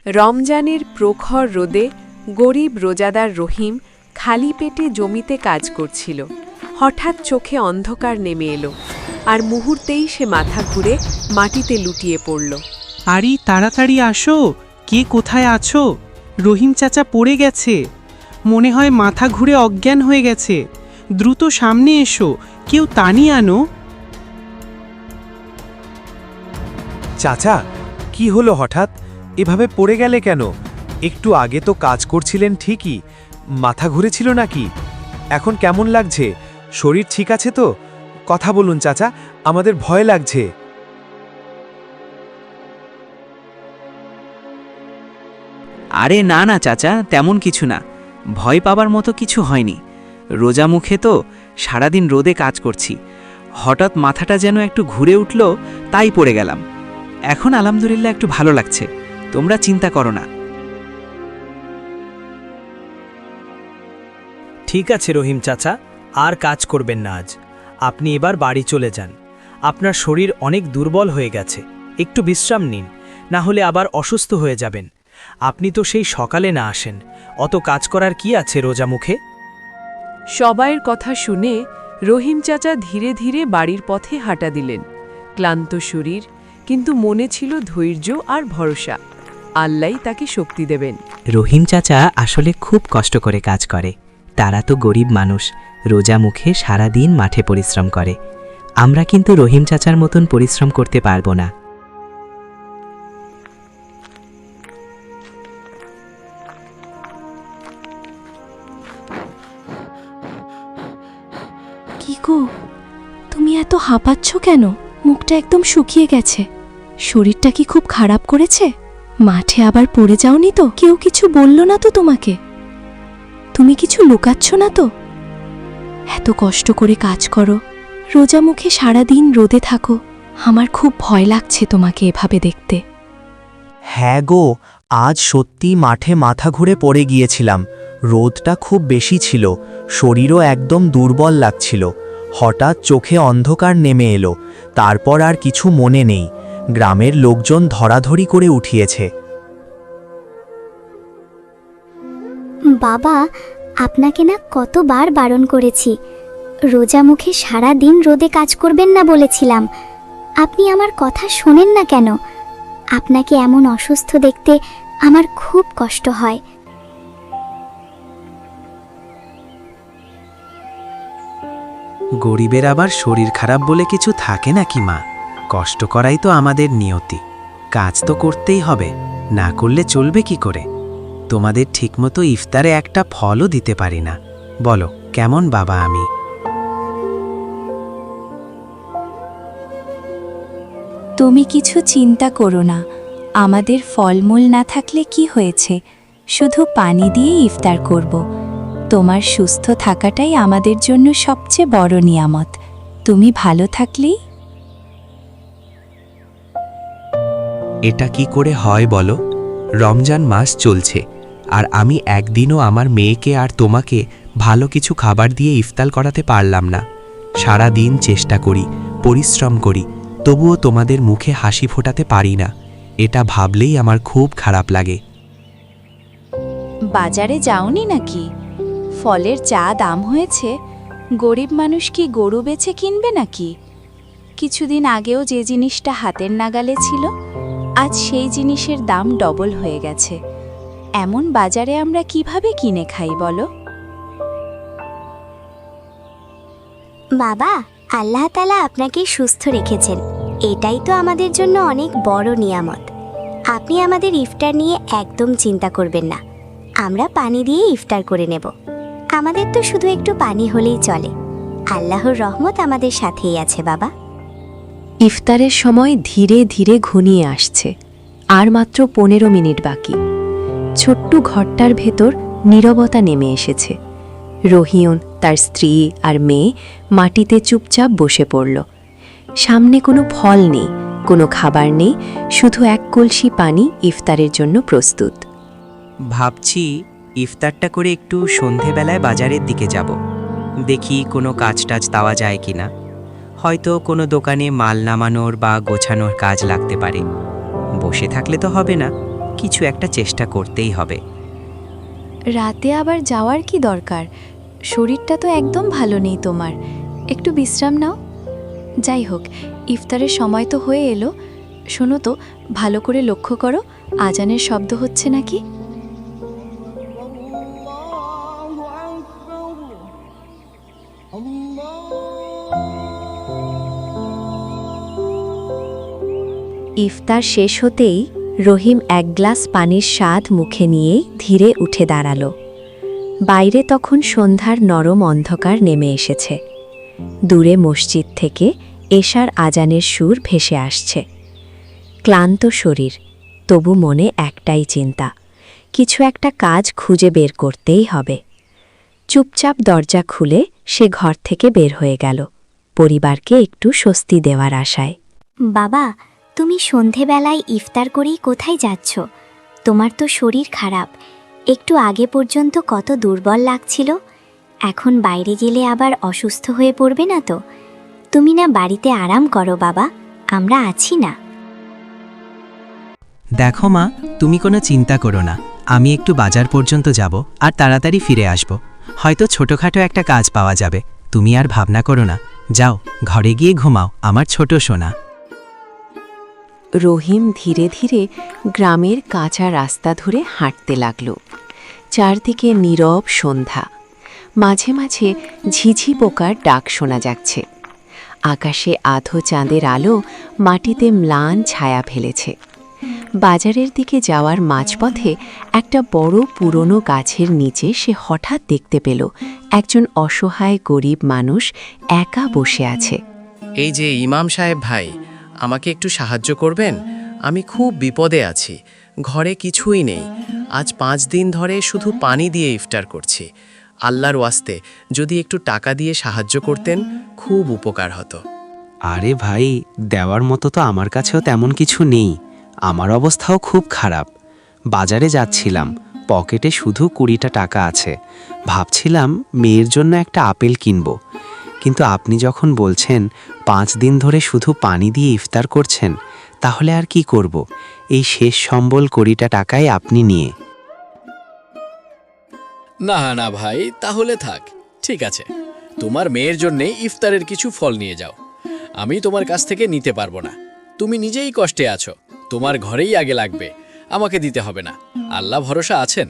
রমজানের প্রখর রোদে গরিব রোজাদার রহিম খালি পেটে জমিতে কাজ করছিল। হঠাৎ চোখে অন্ধকার নেমে এলো, আর মুহূর্তেই সে মাথা ঘুরে মাটিতে লুটিয়ে পড়ল। আরে তাড়াতাড়ি আসো, কে কোথায় আছো? রহিম চাচা পড়ে গেছে, মনে হয় মাথা ঘুরে অজ্ঞান হয়ে গেছে। দ্রুত সামনে এসো, কেউ টানি আনো। চাচা, কি হলো হঠাৎ? এভাবে পড়ে গেলে কেন? একটু আগে তো কাজ করছিলেন ঠিকই, মাথা ঘুরেছিল নাকি? এখন কেমন লাগছে? শরীর ঠিক আছে তো? কথা বলুন চাচা, আমাদের ভয় লাগছে। আরে না না চাচা, তেমন কিছু না, ভয় পাবার মতো কিছু হয়নি। রোজা মুখে তো সারাদিন রোদে কাজ করছি, হঠাৎ মাথাটা যেন একটু ঘুরে উঠল, তাই পড়ে গেলাম। এখন আলহামদুলিল্লাহ একটু ভালো লাগছে, তোমরা চিন্তা করো না। ঠিক আছে রহিম চাচা, আর কাজ করবেন না আজ। আপনি এবার বাড়ি চলে যান। আপনার শরীর অনেক দুর্বল হয়ে গেছে, একটু বিশ্রাম নিন, না হলে আবার অসুস্থ হয়ে যাবেন। আপনি তো সেই সকালে না আসেন, অত কাজ করার কি আছে রোজা মুখে? সবাইয়ের কথা শুনে রহিম চাচা ধীরে ধীরে বাড়ির পথে হাঁটা দিলেন। ক্লান্ত শরীর, কিন্তু মনে ছিল ধৈর্য আর ভরসা। আল্লাহই তাকে শক্তি দেবেন। রহিম চাচা আসলে খুব কষ্ট করে কাজ করে। তারা তো গরিব মানুষ, রোজা মুখে সারাদিন মাঠে পরিশ্রম করে। আমরা কিন্তু রহিম চাচার মতন পরিশ্রম করতে পারবো না। কি গো, তুমি এত হাঁপাচ্ছ কেন? মুখটা একদম শুকিয়ে গেছে। শরীরটা কি খুব খারাপ করেছে? মাঠে আবার পড়ে যাওনি তো? কেউ কিছু বলল না তো তোমাকে? তুমি কিছু লুকাচ্ছ না তো? এত কষ্ট করে কাজ করো, রোজা মুখে সারাদিন রোদে থাকো। আমার খুব ভয় লাগছে তোমাকে এভাবে দেখতে। হ্যাঁ গো, আজ সত্যি মাঠে মাথা ঘুরে পড়ে গিয়েছিলাম। রোদটা খুব বেশি ছিল, শরীরও একদম দুর্বল লাগছিল। হঠাৎ চোখে অন্ধকার নেমে এলো, তারপর আর কিছু মনে নেই। গ্রামের লোকজন ধরাধরি করে উঠিয়েছে। বাবা, আপনাকে না কতবার বারণ করেছি, রোজা মুখে সারা দিন রোদে কাজ করবেন না বলেছিলাম। আপনি আমার কথা শোনেন না কেন? আপনাকে এমন অসুস্থ দেখতে আমার খুব কষ্ট হয়। গরিবের আবার শরীর খারাপ বলে কিছু থাকে নাকি মা? কষ্ট করাই তো আমাদের নিয়তি, কাজ তো করতেই হবে, না করলে চলবে কি করে? তোমাদের ঠিকমতো ইফতারে একটা ফলও দিতে পারি না, বলো কেমন বাবা আমি? তুমি কিছু চিন্তা করো না, আমাদের ফলমূল না থাকলে কি হয়েছে, শুধু পানি দিয়ে ইফতার করব। তোমার সুস্থ থাকাটাই আমাদের জন্য সবচেয়ে বড় নিয়ামত। তুমি ভালো থাকলেই। এটা কি করে হয় বলো? রমজান মাস চলছে, আর আমি একদিনও আমার মেয়েকে আর তোমাকে ভালো কিছু খাবার দিয়ে ইফতার করাতে পারলাম না। সারা দিন চেষ্টা করি, পরিশ্রম করি, তবুও তোমাদের মুখে হাসি ফোটাতে পারি না। এটা ভাবলেই আমার খুব খারাপ লাগে। বাজারে যাওনি নাকি? ফলের যা দাম হয়েছে, গরিব মানুষ কি গরু বেচে কিনবে নাকি? কিছুদিন আগেও যে জিনিসটা হাতের নাগালে ছিল, আজ সেই জিনিসের দাম ডবল হয়ে গেছে। এমন বাজারে আমরা কিভাবে কিনে খাই বলো? বাবা, আল্লাহ তাআলা আপনাকে সুস্থ রেখেছেন, এটাই তো আমাদের জন্য অনেক বড় নিয়ামত। আপনি আমাদের ইফতার নিয়ে একদম চিন্তা করবেন না, আমরা পানি দিয়ে ইফতার করে নেব। আমাদের তো শুধু একটু পানি হলেই চলে। আল্লাহর রহমত আমাদের সাথেই আছে বাবা। ইফতারের সময় ধীরে ধীরে ঘনিয়ে আসছে, আর মাত্র 15 মিনিট বাকি। ছোট্ট ঘরটার ভেতর নীরবতা নেমে এসেছে। রহিম, তার স্ত্রী আর মেয়ে মাটিতে চুপচাপ বসে পড়ল। সামনে কোনো ফল নেই, কোনো খাবার নেই, শুধু এক কলসি পানি ইফতারের জন্য প্রস্তুত। ভাবছি ইফতারটা করে একটু সন্ধেবেলায় বাজারের দিকে যাব, দেখি কোনো কাজ টাজ পাওয়া যায় কিনা। হয়তো কোনো দোকানে মাল নামানোর বা গোছানোর কাজ লাগতে পারে। বসে থাকলে তো হবে না, কিছু একটা চেষ্টা করতেই হবে। রাতে আবার যাওয়ার কি দরকার? শরীরটা তো একদম ভালো নেই তোমার, একটু বিশ্রাম নাও। যাই হোক, ইফতারের সময় তো হয়ে এলো। শোনো তো, ভালো করে লক্ষ্য করো, আজানের শব্দ হচ্ছে নাকি? ইফতার শেষ হতেই রহিম এক গ্লাস পানির স্বাদ মুখে নিয়েই ধীরে উঠে দাঁড়ালো। বাইরে তখন সন্ধ্যার নরম অন্ধকার নেমে এসেছে। দূরে মসজিদ থেকে এশার আজানের সুর ভেসে আসছে। ক্লান্ত শরীর, তবু মনে একটাই চিন্তা, কিছু একটা কাজ খুঁজে বের করতেই হবে। চুপচাপ দরজা খুলে সে ঘর থেকে বের হয়ে গেল, পরিবারকে একটু স্বস্তি দেওয়ার আশায়। বাবা, তুমি সন্ধেবেলায় ইফতার করেই কোথায় যাচ্ছ? তোমার তো শরীর খারাপ, একটু আগে পর্যন্ত কত দুর্বল লাগছিল, এখন বাইরে গেলে আবার অসুস্থ হয়ে পড়বে না তো? তুমি না বাড়িতে আরাম করো বাবা, আমরা আছি না। দেখো মা, তুমি কোনো চিন্তা করো না, আমি একটু বাজার পর্যন্ত যাব আর তাড়াতাড়ি ফিরে আসব। হয়তো ছোটখাটো একটা কাজ পাওয়া যাবে, তুমি আর ভাবনা করো না। যাও, ঘরে গিয়ে ঘুমাও আমার ছোট সোনা। রহিম ধীরে ধীরে গ্রামের কাঁচা রাস্তা ধরে হাঁটতে লাগল। চারদিকে নীরব সন্ধ্যা, মাঝে মাঝে ঝিঝি পোকার ডাক শোনা যাচ্ছে। আকাশে আধো চাঁদের আলো মাটিতে ম্লান ছায়া ফেলেছে। বাজারের দিকে যাওয়ার মাঝপথে একটা বড় পুরনো গাছের নিচে সে হঠাৎ দেখতে পেল একজন অসহায় গরিব মানুষ একা বসে আছে। এই যে ইমাম সাহেব ভাই, আমাকে একটু সাহায্য করবেন? আমি খুব বিপদে আছি, ঘরে কিছুই নেই। আজ 5 দিন ধরে শুধু পানি দিয়ে ইফতার করছি। আল্লাহর ওয়াস্তে যদি একটু টাকা দিয়ে সাহায্য করতেন, খুব উপকার হতো। আরে ভাই, দেওয়ার মতো তো আমার কাছেও তেমন কিছু নেই। আমার অবস্থাও খুব খারাপ। বাজারে যাচ্ছিলাম, পকেটে শুধু 20টা টাকা আছে। ভাবছিলাম মেয়ের জন্য একটা আপেল কিনব, কিন্তু আপনি যখন বলছেন 5 দিন ধরে শুধু পানি দিয়ে ইফতার করছেন, তাহলে আর কি করব? এই শেষ সম্বল 20টা টাকাই আপনি নিয়ে। না না ভাই, তাহলে থাক, ঠিক আছে। তোমার মেয়ের জন্যে ইফতারের কিছু ফল নিয়ে যাও। আমি তোমার কাছ থেকে নিতে পারবো না, তুমি নিজেই কষ্টে আছো, তোমার ঘরেই আগে লাগবে, আমাকে দিতে হবে না। আল্লাহ ভরসা আছেন।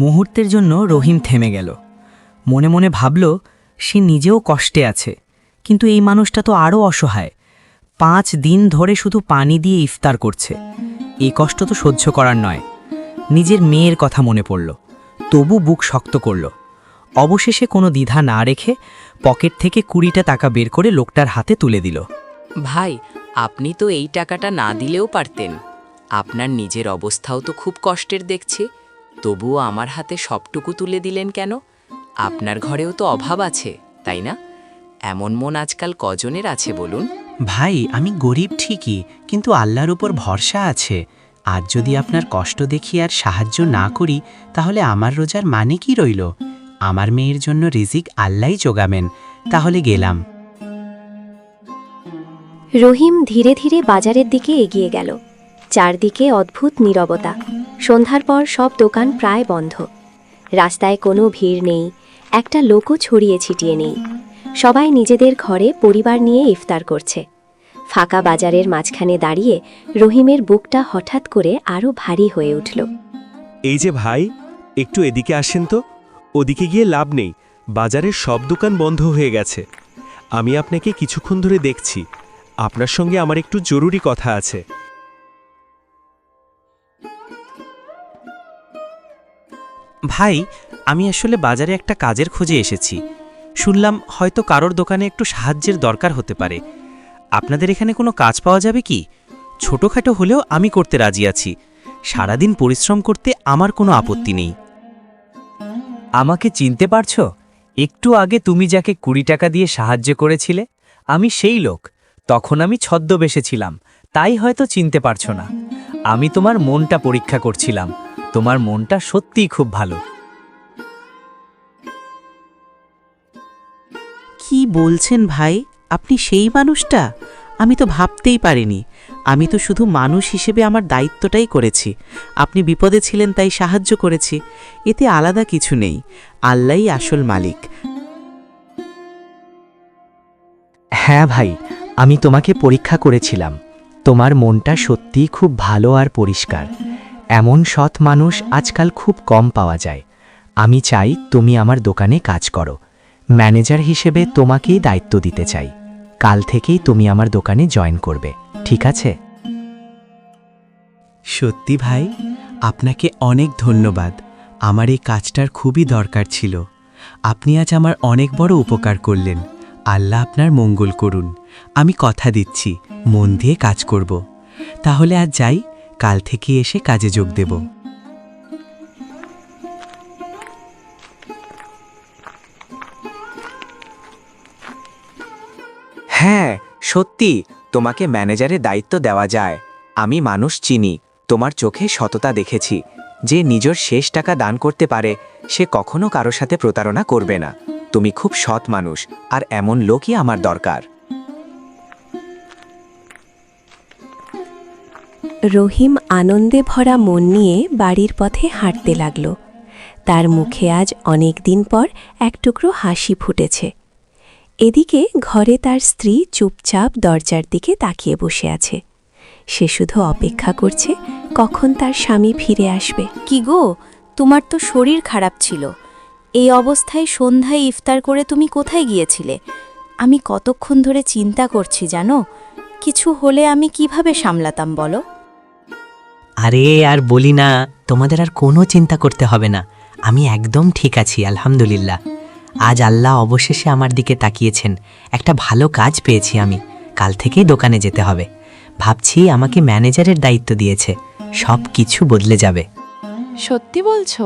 মুহূর্তের জন্য রহিম থেমে গেল। মনে মনে ভাবল, সে নিজেও কষ্টে আছে, কিন্তু এই মানুষটা তো আরও অসহায়। 5 দিন ধরে শুধু পানি দিয়ে ইফতার করছে। এই কষ্ট তো সহ্য করার নয়। নিজের মেয়ের কথা মনে পড়ল, তবু বুক শক্ত করল। অবশেষে কোনো দ্বিধা না রেখে পকেট থেকে 20টা টাকা বের করে লোকটার হাতে তুলে দিল। ভাই, আপনি তো এই টাকাটা না দিলেও পারতেন। আপনার নিজের অবস্থাও তো খুব কষ্টের দেখছি, তবুও আমার হাতে সবটুকু তুলে দিলেন কেন? আপনার ঘরেও তো অভাব আছে, তাই না? এমন মন আজকাল কজনের আছে বলুন? ভাই, আমি গরিব ঠিকই, কিন্তু আল্লাহর উপর ভরসা আছে। আর যদি আপনার কষ্ট দেখি আর সাহায্য না করি, তাহলে আমার রোজার মানে কি রইল? আমার মেয়ের জন্য রিজিক আল্লাহই জোগাবেন। তাহলে গেলাম। রহিম ধীরে ধীরে বাজারের দিকে এগিয়ে গেল। চারদিকে অদ্ভুত নীরবতা। সন্ধ্যার পর সব দোকান প্রায় বন্ধ। রাস্তায় কোনো ভিড় নেই, একটা লোকও ছড়িয়ে ছিটিয়ে নেই। সবাই নিজেদের ঘরে পরিবার নিয়ে ইফতার করছে। ফাঁকা বাজারের মাঝখানে দাঁড়িয়ে রহিমের বুকটা হঠাৎ করে আরও ভারী হয়ে উঠল। এই যে ভাই, একটু এদিকে আসেন তো। ওদিকে গিয়ে লাভ নেই, বাজারের সব দোকান বন্ধ হয়ে গেছে। আমি আপনাকে কিছুক্ষণ ধরে দেখছি, আপনার সঙ্গে আমার একটু জরুরি কথা আছে। ভাই, আমি আসলে বাজারে একটা কাজের খোঁজে এসেছি। শুনলাম হয়তো কারোর দোকানে একটু সাহায্যের দরকার হতে পারে। আপনাদের এখানে কোনো কাজ পাওয়া যাবে কি? ছোটখাটো হলেও আমি করতে রাজি আছি। সারাদিন পরিশ্রম করতে আমার কোনো আপত্তি নেই। আমাকে চিনতে পারছো? একটু আগে তুমি যাকে 20 টাকা দিয়ে সাহায্য করেছিলে, আমি সেই লোক। তখন আমি ছদ্মবেশে ছিলাম, তাই হয়তো চিনতে পারছো না। আমি তোমার মনটা পরীক্ষা করছিলাম। তোমার মনটা সত্যিই খুব ভালো। কি বলছেন ভাই? আপনি সেই মানুষটা? আমি তো ভাবতেই পারিনি। আমি তো শুধু মানুষ হিসেবে আমার দায়িত্বটাই করেছি। আপনি বিপদে ছিলেন তাই সাহায্য করেছি, এতে আলাদা কিছু নেই। আল্লাহই আসল মালিক। হ্যাঁ ভাই, আমি তোমাকে পরীক্ষা করেছিলাম। তোমার মনটা সত্যিই খুব ভালো আর পরিষ্কার। এমন সৎ মানুষ আজকাল খুব কম পাওয়া যায়। আমি চাই তুমি আমার দোকানে কাজ করো। ম্যানেজার হিসেবে তোমাকেই দায়িত্ব দিতে চাই। কাল থেকেই তুমি আমার দোকানে জয়েন করবে, ঠিক আছে? সত্যি ভাই, আপনাকে অনেক ধন্যবাদ। আমার এই কাজটার খুবই দরকার ছিল। আপনি আজ আমার অনেক বড় উপকার করলেন। আল্লাহ আপনার মঙ্গল করুন। আমি কথা দিচ্ছি, মন দিয়ে কাজ করব। তাহলে আজ যাই, কাল থেকে এসে কাজে যোগ দেব। হ্যাঁ, সত্যি তোমাকে ম্যানেজারের দায়িত্ব দেওয়া যায়। আমি মানুষ চিনি, তোমার চোখে সততা দেখেছি। যে নিজের শেষ টাকা দান করতে পারে সে কখনো কারো সাথে প্রতারণা করবে না। তুমি খুব সৎ মানুষ, আর এমন লোকই আমার দরকার। রহিম আনন্দে ভরা মন নিয়ে বাড়ির পথে হাঁটতে লাগল। তার মুখে আজ অনেক দিন পর এক টুকরো হাসি ফুটেছে। এদিকে ঘরে তার স্ত্রী চুপচাপ দরজার দিকে তাকিয়ে বসে আছে। সে শুধু অপেক্ষা করছে কখন তার স্বামী ফিরে আসবে। কি গো, তোমার তো শরীর খারাপ ছিল। এই অবস্থায় সন্ধ্যায় ইফতার করে তুমি কোথায় গিয়েছিলে? আমি কতক্ষণ ধরে চিন্তা করছি জানো। কিছু হলে আমি কিভাবে সামলাতাম বলো? আরে আর বলি না, তোমাদের আর কোনো চিন্তা করতে হবে না। আমি একদম ঠিক আছি, আলহামদুলিল্লাহ। আজ আল্লাহ অবশেষে আমার দিকে তাকিয়েছেন। একটা ভালো কাজ পেয়েছি আমি। কাল থেকেই দোকানে যেতে হবে। ভাবছি আমাকে ম্যানেজারের দায়িত্ব দিয়েছে, সব কিছু বদলে যাবে। সত্যি বলছো?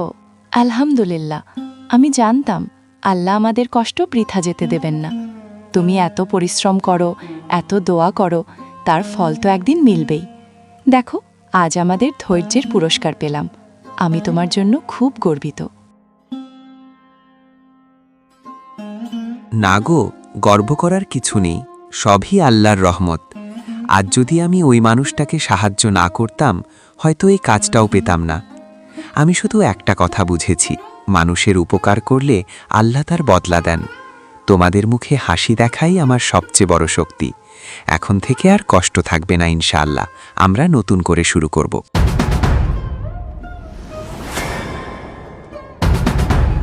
আলহামদুলিল্লাহ। আমি জানতাম আল্লাহ আমাদের কষ্ট বৃথা যেতে দেবেন না। তুমি এত পরিশ্রম করো, এত দোয়া করো, তার ফল তো একদিন মিলবেই। দেখো, আজ আমাদের ধৈর্যের পুরস্কার পেলাম। আমি তোমার জন্য খুব গর্বিত। না গো, গর্ব করার কিছু নেই, সবই আল্লাহর রহমত। আজ যদি আমি ওই মানুষটাকে সাহায্য না করতাম, হয়তো এই কাজটাও পেতাম না। আমি শুধু একটা কথা বুঝেছি, মানুষের উপকার করলে আল্লাহ তার বদলা দেন। তোমাদের মুখে হাসি দেখাই আমার সবচেয়ে বড় শক্তি। এখন থেকে আর কষ্ট থাকবে না ইনশাআল্লাহ। আমরা নতুন করে শুরু করব।